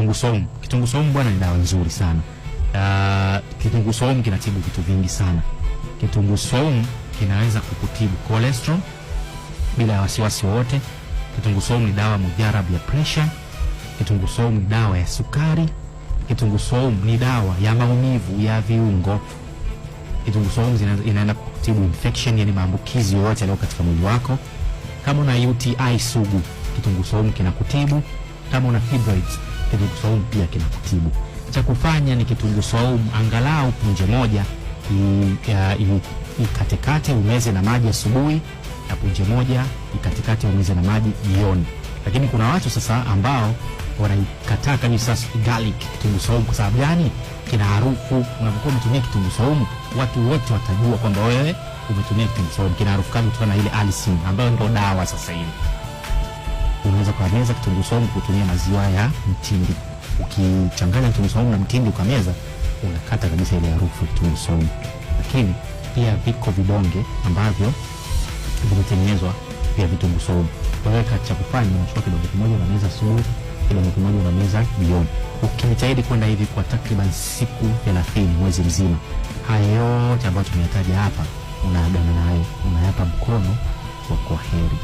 Kitunguu saumu bwana ni dawa nzuri sana. Kitunguu saumu kinatibu vitu vingi sana. Kitunguu saumu kinaweza kukutibu cholesterol bila wasiwasi wote. Kitunguu saumu ni dawa mujarabu ya pressure. Kitunguu saumu ni dawa ya sukari. Kitunguu saumu ni dawa ya maumivu ya viungo. Kitunguu saumu inaenda kutibu infection, yani maambukizi yoyote yaliyo katika mwili wako. Kama una UTI sugu, kitunguu saumu kinakutibu. Kama una fibroids, kitunguu saumu pia kinakutibu. Cha kufanya ni kitunguu saumu angalau punje moja ikatekate umeze na maji asubuhi, na punje moja ikatekate umeze na maji jioni. Lakini kuna watu sasa ambao wanaikataa kabisa garlic, kitunguu saumu. Kwa sababu gani? Kina harufu. Unapokuwa umetumia kitunguu saumu, watu wote watajua kwamba wewe umetumia kitunguu saumu. Kina harufu kali kutokana na ile allicin ambayo ndio dawa sasa hivi. Unaweza kumeza kitunguu saumu kutumia maziwa ya mtindi. Ukichanganya kitunguu saumu na mtindi ukameza, unakata kabisa ile harufu ya kitunguu saumu. Lakini pia viko vidonge ambavyo vimetengenezwa vya vitunguu saumu. Kwa hiyo cha kufanya, unachukua kidonge kimoja unameza asubuhi, kidonge kimoja unameza jioni. Ukijitahidi kwenda hivi kwa takriban siku 30, mwezi mzima, haya yote ambayo tumeyataja hapa unaagana nayo, unayapa mkono wa kwaheri.